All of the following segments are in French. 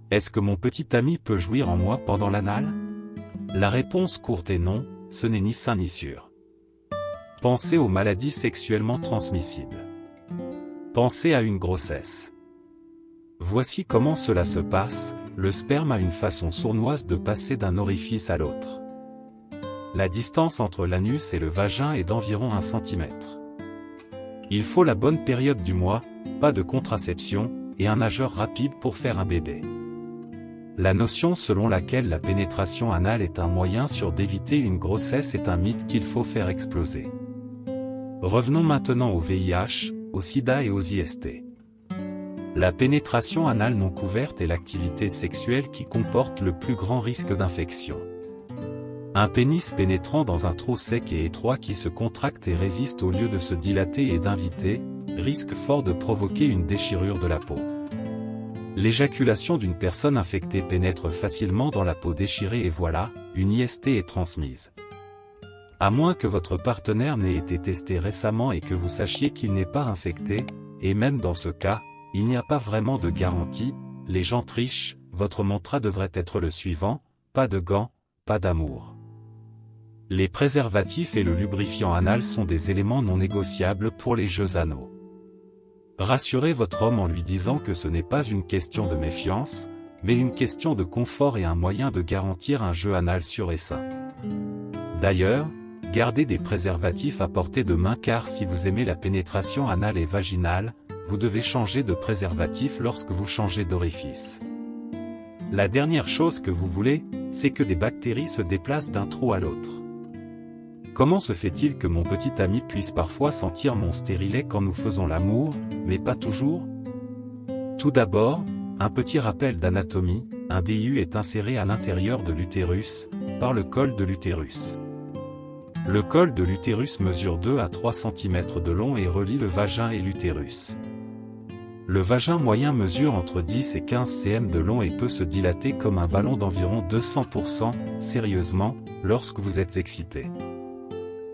Est-ce que mon petit ami peut jouir en moi pendant l'anal? La réponse courte est non, ce n'est ni sain ni sûr. Pensez aux maladies sexuellement transmissibles. Pensez à une grossesse. Voici comment cela se passe, le sperme a une façon sournoise de passer d'un orifice à l'autre. La distance entre l'anus et le vagin est d'environ 1 cm. Il faut la bonne période du mois, pas de contraception, et un nageur rapide pour faire un bébé. La notion selon laquelle la pénétration anale est un moyen sûr d'éviter une grossesse est un mythe qu'il faut faire exploser. Revenons maintenant au VIH, au sida et aux IST. La pénétration anale non couverte est l'activité sexuelle qui comporte le plus grand risque d'infection. Un pénis pénétrant dans un trou sec et étroit qui se contracte et résiste au lieu de se dilater et d'inviter, risque fort de provoquer une déchirure de la peau. L'éjaculation d'une personne infectée pénètre facilement dans la peau déchirée et voilà, une IST est transmise. À moins que votre partenaire n'ait été testé récemment et que vous sachiez qu'il n'est pas infecté, et même dans ce cas, il n'y a pas vraiment de garantie, les gens trichent, votre mantra devrait être le suivant, pas de gants, pas d'amour. Les préservatifs et le lubrifiant anal sont des éléments non négociables pour les jeux anaux. Rassurez votre homme en lui disant que ce n'est pas une question de méfiance, mais une question de confort et un moyen de garantir un jeu anal sûr et sain. D'ailleurs, gardez des préservatifs à portée de main car si vous aimez la pénétration anale et vaginale, vous devez changer de préservatif lorsque vous changez d'orifice. La dernière chose que vous voulez, c'est que des bactéries se déplacent d'un trou à l'autre. Comment se fait-il que mon petit ami puisse parfois sentir mon stérilet quand nous faisons l'amour, mais pas toujours? Tout d'abord, un petit rappel d'anatomie, un DIU est inséré à l'intérieur de l'utérus, par le col de l'utérus. Le col de l'utérus mesure 2 à 3 cm de long et relie le vagin et l'utérus. Le vagin moyen mesure entre 10 et 15 cm de long et peut se dilater comme un ballon d'environ 200%, sérieusement, lorsque vous êtes excité.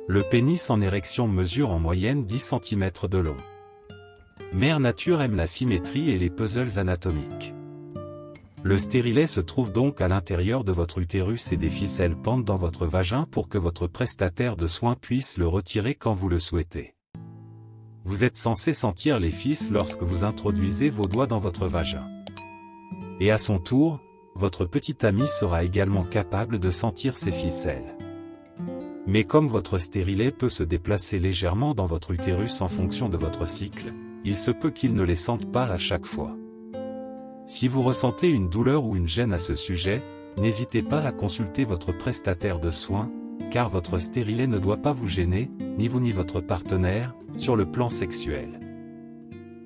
Le pénis en érection mesure en moyenne 10 cm de long. Mère Nature aime la symétrie et les puzzles anatomiques. Le stérilet se trouve donc à l'intérieur de votre utérus et des ficelles pendent dans votre vagin pour que votre prestataire de soins puisse le retirer quand vous le souhaitez. Vous êtes censé sentir les fils lorsque vous introduisez vos doigts dans votre vagin. Et à son tour, votre petit ami sera également capable de sentir ces ficelles. Mais comme votre stérilet peut se déplacer légèrement dans votre utérus en fonction de votre cycle, il se peut qu'il ne les sente pas à chaque fois. Si vous ressentez une douleur ou une gêne à ce sujet, n'hésitez pas à consulter votre prestataire de soins, car votre stérilet ne doit pas vous gêner, ni vous ni votre partenaire, sur le plan sexuel.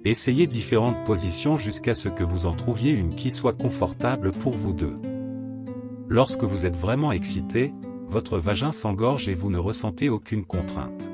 Essayez différentes positions jusqu'à ce que vous en trouviez une qui soit confortable pour vous deux. Lorsque vous êtes vraiment excité, votre vagin s'engorge et vous ne ressentez aucune contrainte.